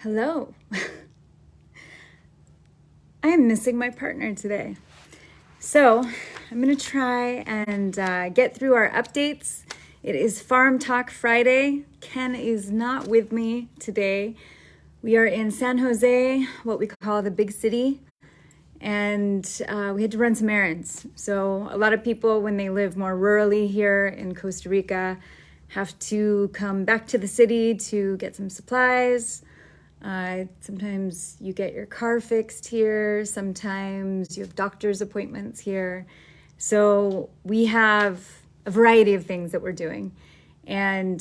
Hello. I am missing my partner today. So I'm going to try and get through our updates. It is Farm Talk Friday. Ken is not with me today. We are in San Jose, what we call the big city, and we had to run some errands. So a lot of people, when they live more rurally here in Costa Rica, have to come back to the city to get some supplies. Sometimes you get your car fixed here. Sometimes you have doctor's appointments here. So we have a variety of things that we're doing. And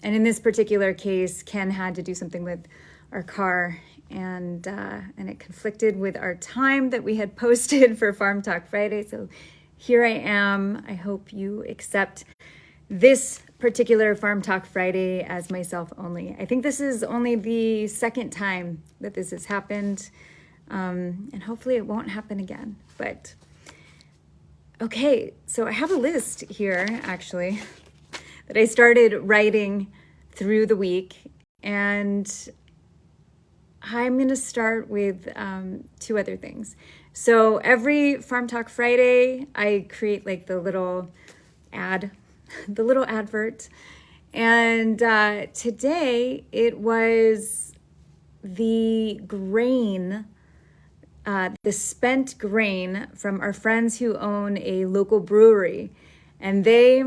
in this particular case, Ken had to do something with our car, and it conflicted with our time that we had posted for Farm Talk Friday. So here I am. I hope you accept this particular Farm Talk Friday as myself only. I think this is only the second time that this has happened, and hopefully it won't happen again. But okay, so I have a list here actually that I started writing through the week, and I'm going to start with two other things. So every Farm Talk Friday, I create like the little advert. And today it was the grain, the spent grain from our friends who own a local brewery. And they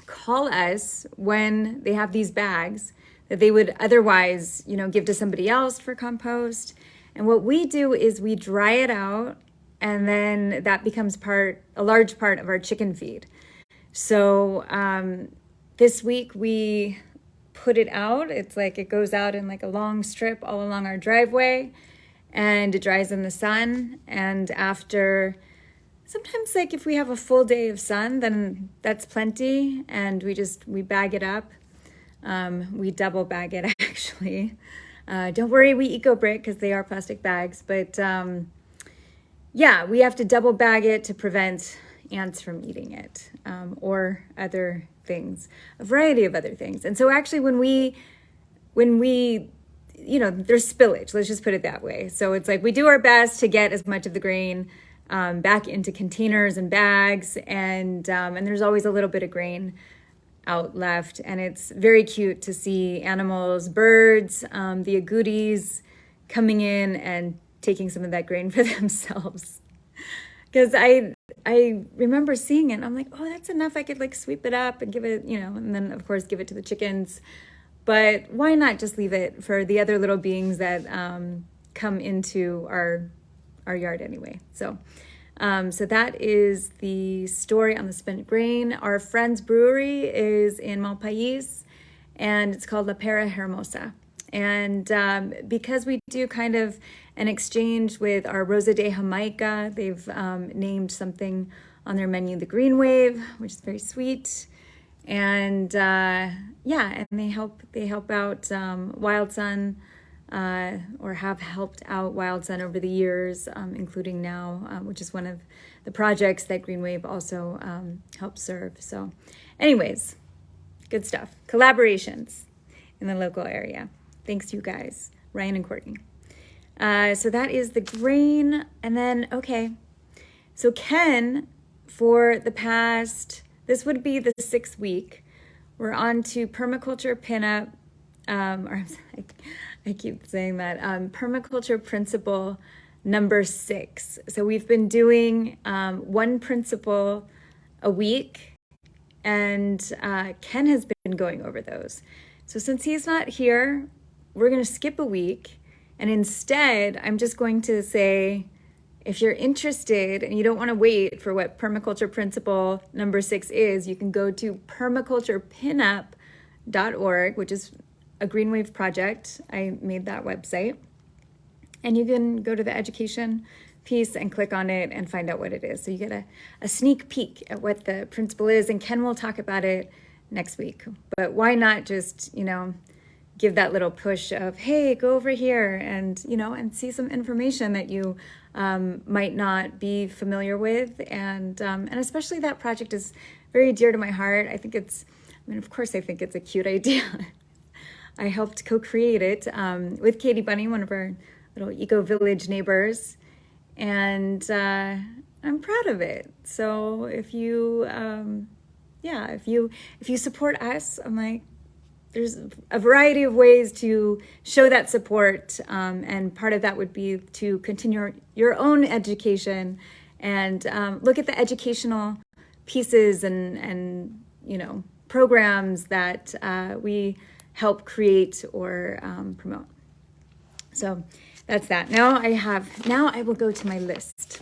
call us when they have these bags that they would otherwise, give to somebody else for compost. And what we do is we dry it out, and then that becomes a large part of our chicken feed. So this week we put it out. It's like it goes out in like a long strip all along our driveway, and it dries in the sun. And after, sometimes like if we have a full day of sun, then that's plenty. And we bag it up. We double bag it actually. Don't worry, we eco-brick because they are plastic bags. But we have to double bag it to prevent ants from eating it, or other things, a variety of other things. And so actually when we there's spillage, let's just put it that way. So it's like we do our best to get as much of the grain back into containers and bags, and there's always a little bit of grain out left. And it's very cute to see animals, birds, the agoutis coming in and taking some of that grain for themselves. Because I remember seeing it and I'm like, oh, that's enough. I could like sweep it up and give it, and then of course give it to the chickens. But why not just leave it for the other little beings that come into our yard anyway. So that is the story on the spent grain. Our friend's brewery is in Malpais, and it's called La Perra Hermosa. And because we do kind of an exchange with our Rosa de Jamaica, they've named something on their menu the Green Wave, which is very sweet. And and they help out Wild Sun, or have helped out Wild Sun over the years, including now, which is one of the projects that Green Wave also helps serve. So anyways, good stuff. Collaborations in the local area. Thanks, you guys, Ryan and Courtney. So that is the grain. And then, okay, so Ken, for the past, this would be the 6th week, we're on to Permaculture Pinup, I keep saying that, Permaculture Principle number 6. So we've been doing one principle a week, and Ken has been going over those. So since he's not here, we're going to skip a week, and instead I'm just going to say, if you're interested and you don't want to wait for what Permaculture Principle number 6 is, you can go to permaculturepinup.org, which is a Green Wave project. I made that website, and you can go to the education piece and click on it and find out what it is. So you get a sneak peek at what the principle is, and Ken will talk about it next week. But why not just, give that little push of, hey, go over here and, and see some information that you might not be familiar with. And especially that project is very dear to my heart. Of course, I think it's a cute idea. I helped co-create it with Katie Bunny, one of our little eco-village neighbors. And I'm proud of it. So if you, if you support us, I'm like, there's a variety of ways to show that support. And part of that would be to continue your own education and look at the educational pieces and programs that we help create or promote. So that's that. Now I will go to my list.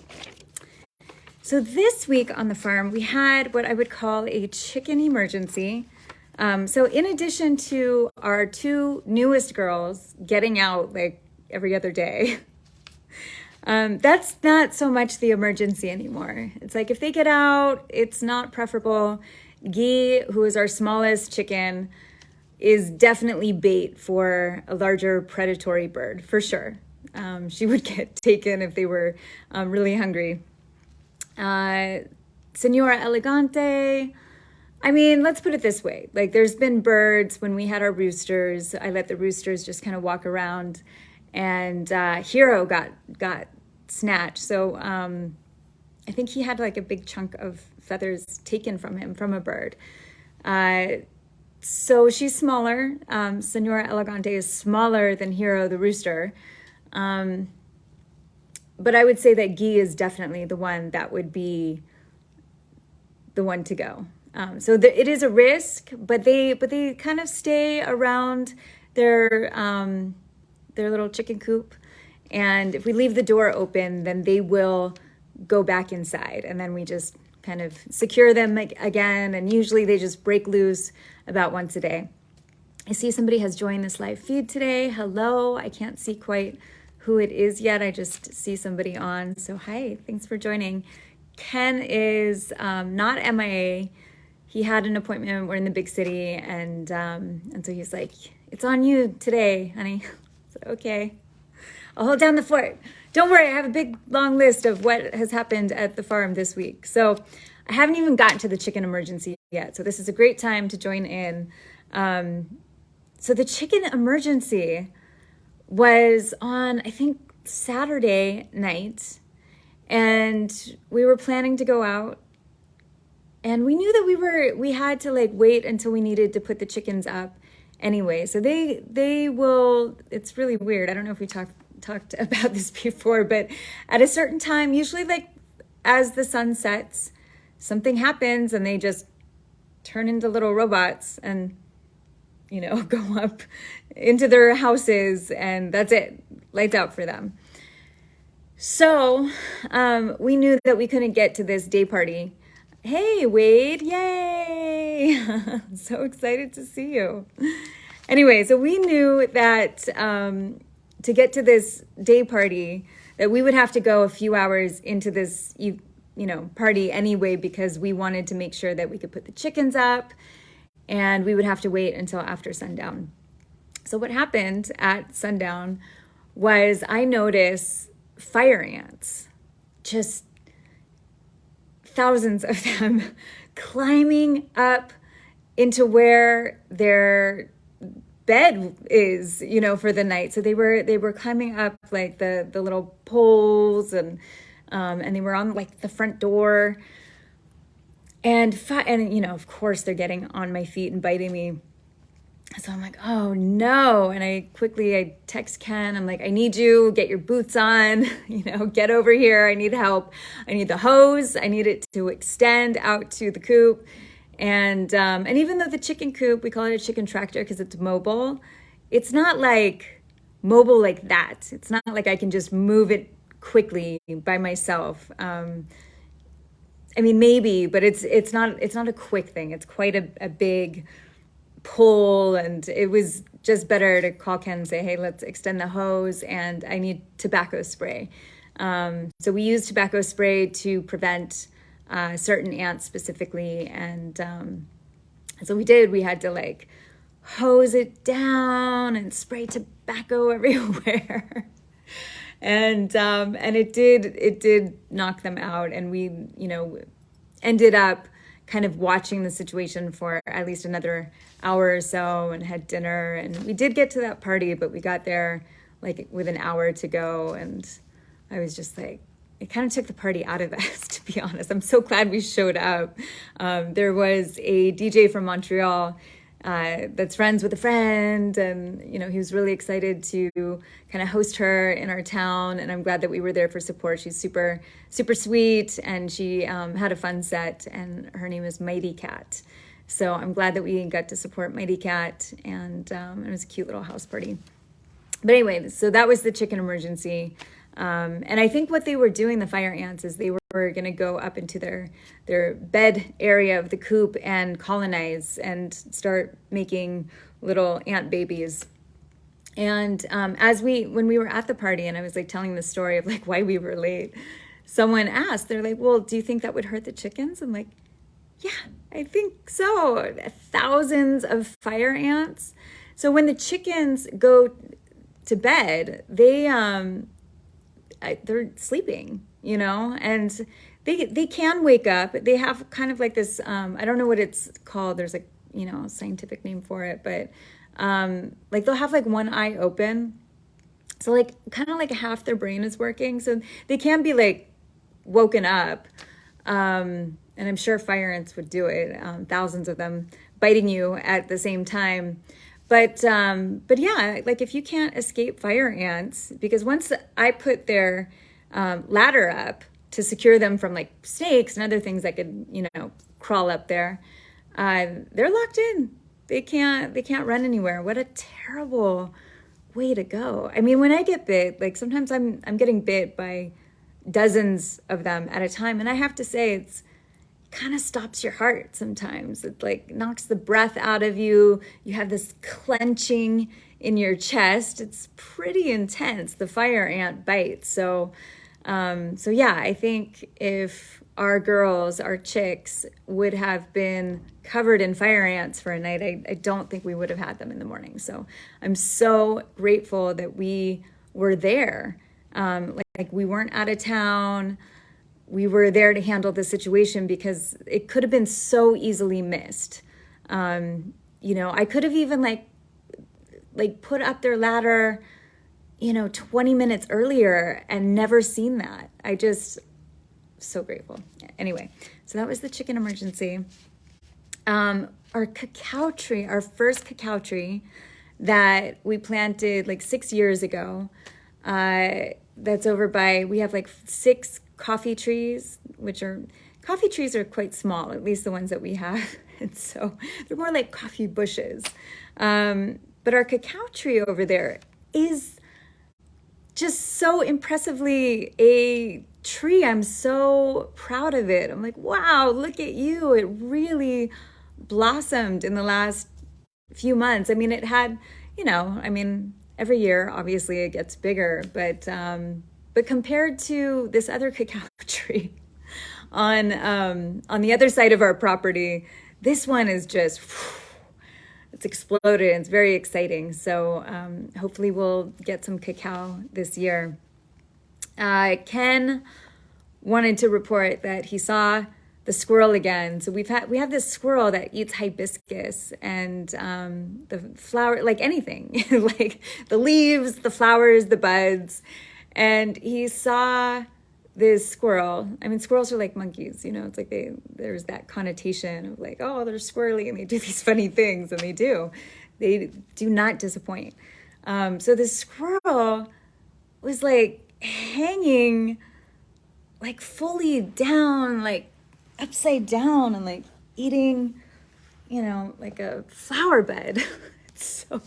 So this week on the farm, we had what I would call a chicken emergency. So in addition to our two newest girls getting out like every other day, that's not so much the emergency anymore. It's like if they get out, it's not preferable. Guy, who is our smallest chicken, is definitely bait for a larger predatory bird, for sure. She would get taken if they were really hungry. Senora Elegante, I mean, let's put it this way. Like, there's been birds when we had our roosters. I let the roosters just kind of walk around, and Hero got snatched. So I think he had like a big chunk of feathers taken from him from a bird. So she's smaller. Senora Elegante is smaller than Hero the rooster. But I would say that Guy is definitely the one that would be the one to go. It is a risk, but they kind of stay around their little chicken coop. And if we leave the door open, then they will go back inside. And then we just kind of secure them again. And usually they just break loose about once a day. I see somebody has joined this live feed today. Hello. I can't see quite who it is yet. I just see somebody on. So hi, thanks for joining. Ken is not MIA. He had an appointment. We're in the big city. And so he's like, it's on you today, honey. So, okay. I'll hold down the fort. Don't worry, I have a big, long list of what has happened at the farm this week. So I haven't even gotten to the chicken emergency yet. So this is a great time to join in. So the chicken emergency was on, I think, Saturday night. And we were planning to go out. And we knew that we had to like wait until we needed to put the chickens up anyway. So they will, it's really weird. I don't know if we talked about this before, but at a certain time, usually like as the sun sets, something happens and they just turn into little robots and, go up into their houses, and that's it. Lights out for them. So we knew that we couldn't get to this day party. Hey, Wade. Yay. So excited to see you. Anyway, so we knew that to get to this day party, that we would have to go a few hours into this, party anyway, because we wanted to make sure that we could put the chickens up, and we would have to wait until after sundown. So what happened at sundown was I noticed fire ants, just thousands of them, climbing up into where their bed is, for the night. So they were climbing up like the little poles, and they were on like the front door, and of course they're getting on my feet and biting me. So I'm like, oh no. And I text Ken. I'm like, I need you, get your boots on, get over here. I need help. I need the hose. I need it to extend out to the coop. And even though the chicken coop, we call it a chicken tractor because it's mobile, it's not like mobile like that. It's not like I can just move it quickly by myself. Maybe, but it's not a quick thing. It's quite a big pull, and it was just better to call Ken and say, hey, let's extend the hose, and I need tobacco spray. So we use tobacco spray to prevent certain ants specifically, and so we did. We had to like hose it down and spray tobacco everywhere. And it did knock them out, and we ended up kind of watching the situation for at least another hour or so and had dinner. And we did get to that party, but we got there like with an hour to go. And I was just like, it kind of took the party out of us, to be honest. I'm so glad we showed up. There was a DJ from Montreal that's friends with a friend, and he was really excited to kind of host her in our town, and I'm glad that we were there for support. She's super sweet, and she had a fun set, and her name is Mighty Cat. So I'm glad that we got to support Mighty Cat, and it was a cute little house party. But anyway, so that was the chicken emergency. And I think what they were doing, the fire ants, is they were going to go up into their bed area of the coop and colonize and start making little ant babies. And when we were at the party and I was like telling the story of like why we were late, someone asked, they're like, well, do you think that would hurt the chickens? I'm like, yeah, I think so. Thousands of fire ants. So when the chickens go to bed, they're sleeping, and they can wake up. They have kind of like this, I don't know what it's called. There's like, a scientific name for it, but like they'll have like one eye open. So like kind of like half their brain is working. So they can be like woken up. And I'm sure fire ants would do it. Thousands of them biting you at the same time. But yeah, like if you can't escape fire ants, because once I put their ladder up to secure them from like snakes and other things that could, crawl up there, they're locked in. They can't run anywhere. What a terrible way to go. I mean, when I get bit, like sometimes I'm getting bit by dozens of them at a time, and I have to say it's kind of stops your heart sometimes. It like knocks the breath out of you. You have this clenching in your chest. It's pretty intense, the fire ant bite. So yeah, I think if our girls, our chicks, would have been covered in fire ants for a night, I don't think we would have had them in the morning. So I'm so grateful that we were there. Like we weren't out of town. We were there to handle the situation because it could have been so easily missed. I could have even like put up their ladder, 20 minutes earlier and never seen that. So grateful. Anyway, so that was the chicken emergency. Our cacao tree, our first cacao tree that we planted like 6 years ago, that's over by, we have like 6 coffee trees, coffee trees are quite small, at least the ones that we have. And so they're more like coffee bushes. But our cacao tree over there is just so impressively a tree. I'm so proud of it. I'm like, wow, look at you. It really blossomed in the last few months. I mean, it had, every year, obviously it gets bigger, but compared to this other cacao tree on the other side of our property, this one is just, it's exploded. And it's very exciting. So hopefully we'll get some cacao this year. Ken wanted to report that he saw the squirrel again. So we have this squirrel that eats hibiscus and the flower, like anything, like the leaves, the flowers, the buds. And he saw this squirrel. I mean, squirrels are like monkeys, it's like there's that connotation of like, oh, they're squirrely and they do these funny things, and they do not disappoint. So this squirrel was like hanging like fully down, like upside down, and like eating, like a flower bed. So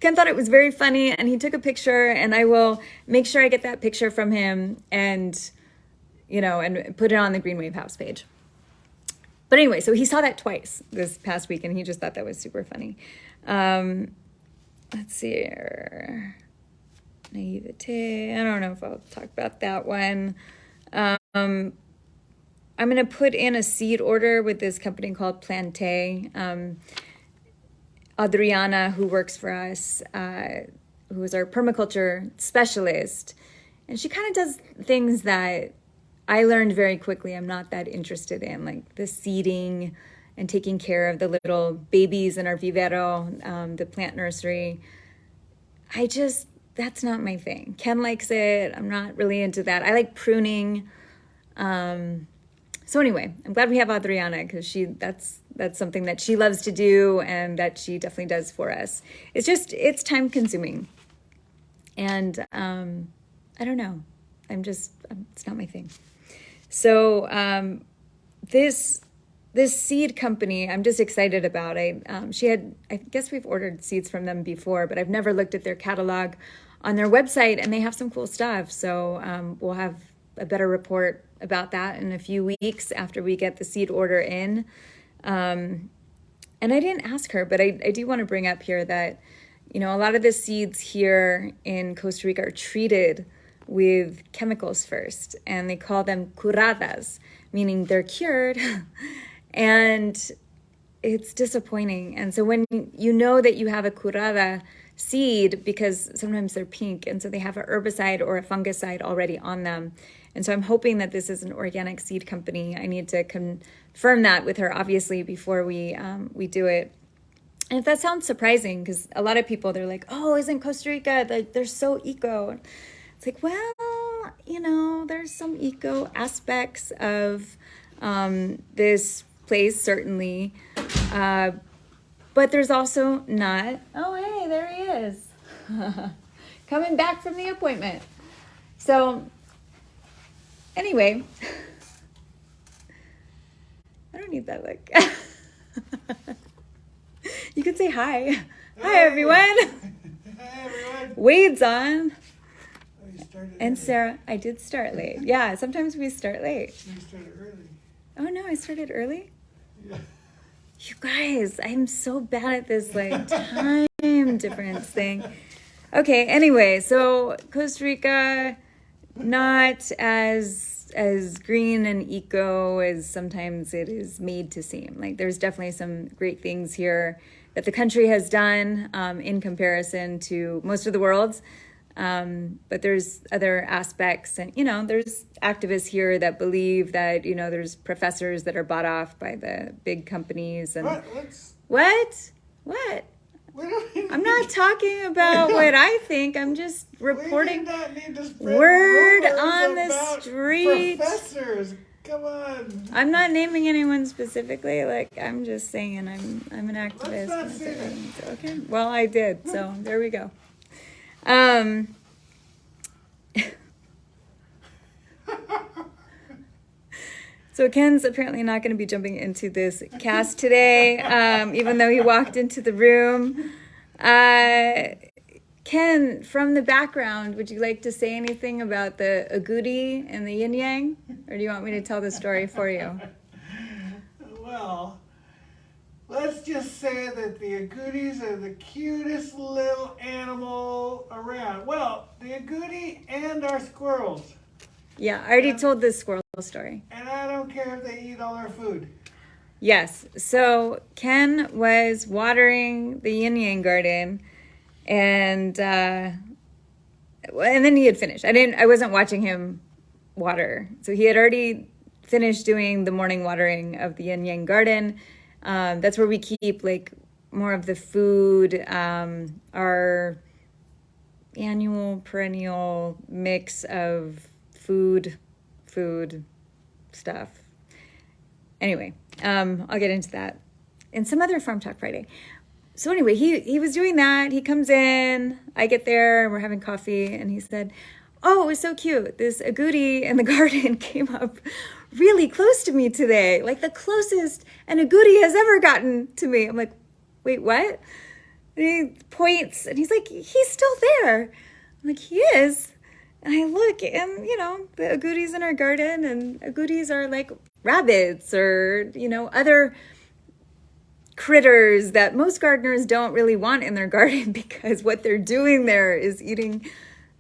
Ken thought it was very funny, and he took a picture, and I will make sure I get that picture from him and put it on the Green Wave House page. But anyway, so he saw that twice this past week, and he just thought that was super funny. Let's see here. Naivete. I don't know if I'll talk about that one. I'm going to put in a seed order with this company called Plante. Adriana, who works for us, who is our permaculture specialist, and she kind of does things that I learned very quickly I'm not that interested in like the seeding and taking care of the little babies in our vivero, the plant nursery. That's not my thing. Ken likes it. I'm not really into that. I like pruning. So anyway, I'm glad we have Adriana because that's something that she loves to do and that she definitely does for us. It's time consuming. And I don't know. It's not my thing. So this seed company, I'm just excited about. I guess we've ordered seeds from them before, but I've never looked at their catalog on their website, and they have some cool stuff. So we'll have a better report about that in a few weeks after we get the seed order in. And I didn't ask her, but I do want to bring up here that, a lot of the seeds here in Costa Rica are treated with chemicals first, and they call them curadas, meaning they're cured. And it's disappointing. And so when you know that you have a curada seed, because sometimes they're pink, and so they have an herbicide or a fungicide already on them. And so I'm hoping that this is an organic seed company. I need to confirm that with her, obviously, before we do it. And if that sounds surprising, because a lot of people, they're like, oh, isn't Costa Rica, they're so eco. It's like, well, there's some eco aspects of this place, certainly. But there's also not. Oh, hey, there he is. Coming back from the appointment. So, anyway, I don't need that look. You can say hi. Hey. Hi, everyone. Hi, everyone. Wade's on. Oh, you started and early. Sarah, I did start late. Yeah, sometimes we start late. You started early. Oh, no, I started early? Yeah. You guys, I'm so bad at this time difference thing. Okay, anyway, so Costa Rica, not as green and eco as sometimes it is made to seem. Like there's definitely some great things here that the country has done in comparison to most of the world. But there's other aspects, and there's activists here that believe that there's professors that are bought off by the big companies and what? I'm not talking about what I think. I'm just reporting word on the street. Professors, come on. I'm not naming anyone specifically. Like I'm just saying I'm an activist. Let's not say that. Okay. Well, I did. So there we go. So Ken's apparently not going to be jumping into this cast today, even though he walked into the room. Ken, from the background, would you like to say anything about the agouti and the yin yang, or do you want me to tell the story for you? Well, let's just say that the agoutis are the cutest little animal around. Well, the agouti and our squirrels. Yeah, I already told the squirrel story. And I don't care if they eat all our food. Yes, so Ken was watering the yin yang garden, and then he had finished. I wasn't watching him water. So he had already finished doing the morning watering of the yin yang garden. That's where we keep like more of the food, our annual perennial mix of food stuff. Anyway, I'll get into that in some other Farm Talk Friday. So anyway, he was doing that. He comes in, I get there, and we're having coffee, and he said, oh, it was so cute. This agouti in the garden came up really close to me today, like the closest an agouti has ever gotten to me. I'm like, wait, what? And he points, and he's like, he's still there. I'm like, he is. And I look, and, the agoutis in our garden, and agoutis are like rabbits or, other critters that most gardeners don't really want in their garden because what they're doing there is eating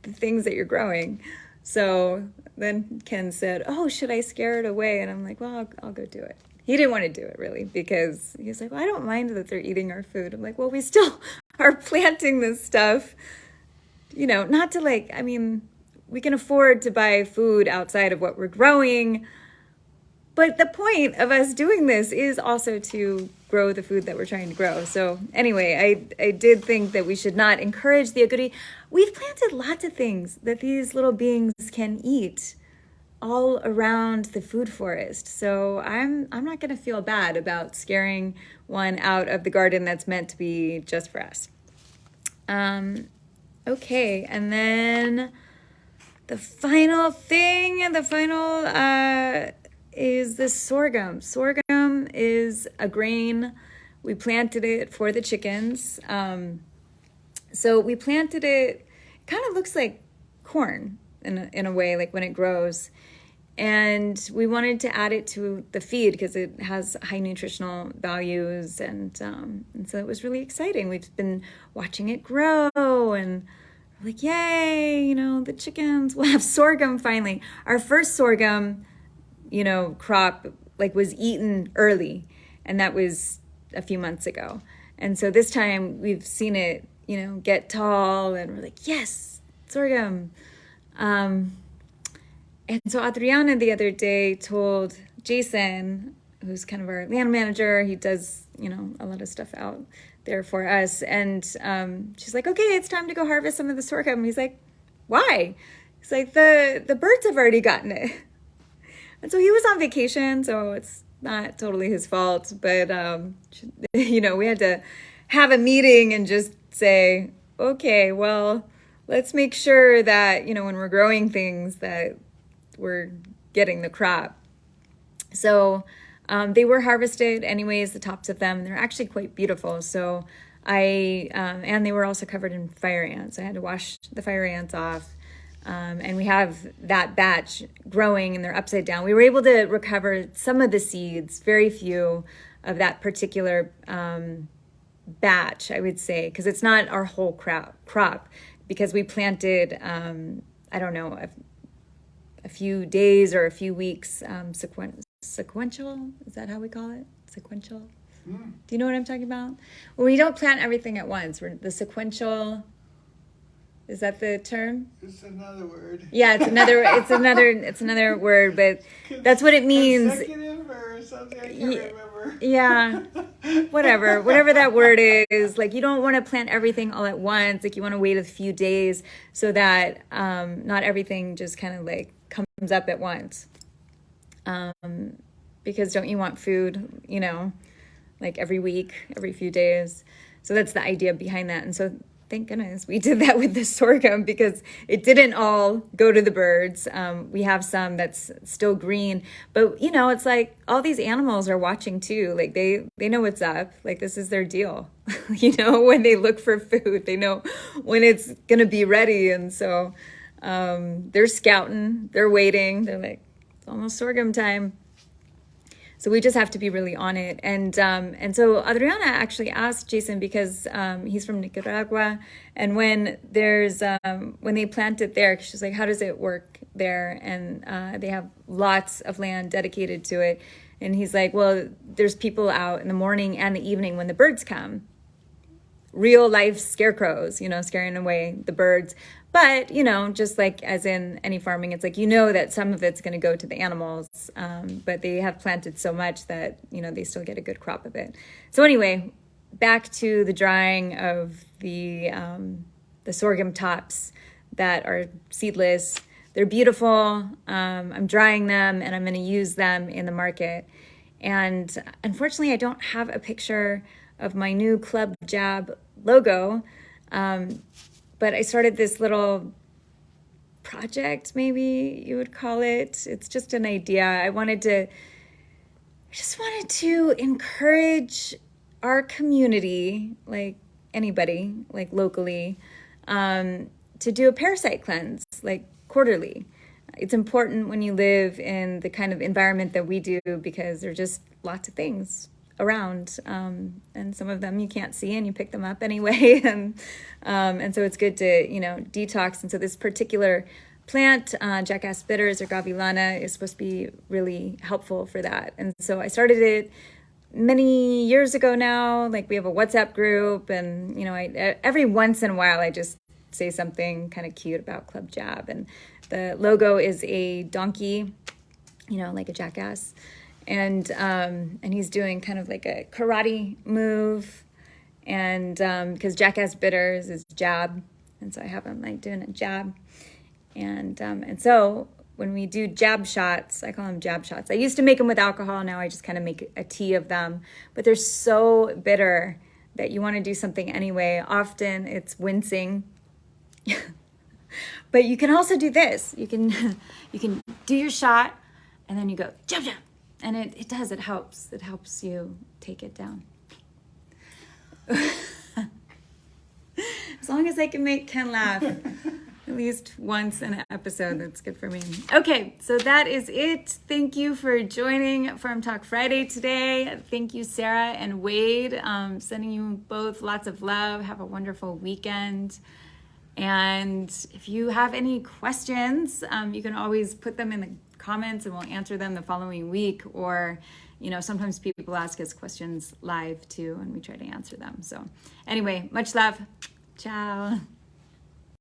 the things that you're growing. So then Ken said, oh, should I scare it away? And I'm like, well, I'll go do it. He didn't want to do it really because he was like, well, I don't mind that they're eating our food. I'm like, well, we still are planting this stuff, not to we can afford to buy food outside of what we're growing. But the point of us doing this is also to grow the food that we're trying to grow. So anyway, I did think that we should not encourage the agouti. We've planted lots of things that these little beings can eat all around the food forest. So I'm not going to feel bad about scaring one out of the garden that's meant to be just for us. Okay, and then the final thing, is the sorghum. Sorghum is a grain. We planted it for the chickens. So we planted it, kind of looks like corn in a way, like when it grows. And we wanted to add it to the feed because it has high nutritional values. And so it was really exciting. We've been watching it grow and we're like, yay, the chickens will have sorghum finally. Our first sorghum, crop was eaten early, and that was a few months ago. And so this time we've seen it, get tall, and we're like, yes, sorghum. And so Adriana the other day told Jason, who's kind of our land manager, he does, a lot of stuff out there for us. And she's like, okay, it's time to go harvest some of the sorghum. He's like, why? He's like, the birds have already gotten it. And so he was on vacation, so it's not totally his fault. But, we had to have a meeting and just say, okay, well, let's make sure that, when we're growing things that we're getting the crop. So they were harvested anyways, the tops of them. They're actually quite beautiful. So and they were also covered in fire ants. I had to wash the fire ants off. And we have that batch growing and they're upside down. We were able to recover some of the seeds, very few of that particular batch, I would say, because it's not our whole crop because we planted, a few days or a few weeks sequential. Is that how we call it? Sequential? Mm. Do you know what I'm talking about? Well, we don't plant everything at once. We're the sequential. Is that the term? It's another word. Yeah, it's another word, but that's what it means. Consecutive or something, I can't remember. Yeah. Whatever that word is. You don't want to plant everything all at once. You want to wait a few days so that not everything just kind of comes up at once. Because don't you want food, every week, every few days. So that's the idea behind that. And so thank goodness we did that with the sorghum because it didn't all go to the birds. We have some that's still green, but it's like all these animals are watching too. They know what's up. This is their deal. When they look for food, they know when it's going to be ready. And so they're scouting, they're waiting. They're like, it's almost sorghum time. So we just have to be really on it. And so Adriana actually asked Jason because he's from Nicaragua. And when they plant it there, she's like, how does it work there? And they have lots of land dedicated to it. And he's like, well, there's people out in the morning and the evening when the birds come. Real life scarecrows, scaring away the birds. But, just like as in any farming, it's that some of it's going to go to the animals. But they have planted so much that, they still get a good crop of it. So anyway, back to the drying of the sorghum tops that are seedless. They're beautiful. I'm drying them and I'm going to use them in the market. And unfortunately, I don't have a picture of my new Club Jab logo. But I started this little project, maybe you would call it. It's just an idea. I just wanted to encourage our community, anybody, locally, to do a parasite cleanse, quarterly. It's important when you live in the kind of environment that we do because there are just lots of things around, and some of them you can't see and you pick them up anyway, and so it's good to detox. And so this particular plant, jackass bitters or gavilana, is supposed to be really helpful for that. And so I started it many years ago now. We have a WhatsApp group, and I every once in a while I just say something kind of cute about Club Jab. And the logo is a donkey, like a jackass. And he's doing kind of like a karate move. And because Jackass Bitters is jab. And so I have him like doing a jab. And so when we do jab shots, I call them jab shots. I used to make them with alcohol. Now I just kind of make a tea of them. But they're so bitter that you want to do something anyway. Often it's wincing. But you can also do this. You can do your shot and then you go jab jab. And it helps. It helps you take it down. As long as I can make Ken laugh at least once in an episode, that's good for me. Okay, so that is it. Thank you for joining Farm Talk Friday today. Thank you, Sarah and Wade. Sending you both lots of love. Have a wonderful weekend. And if you have any questions, you can always put them in the comments and we'll answer them the following week. Or, sometimes people ask us questions live too, and we try to answer them. So anyway, much love. Ciao.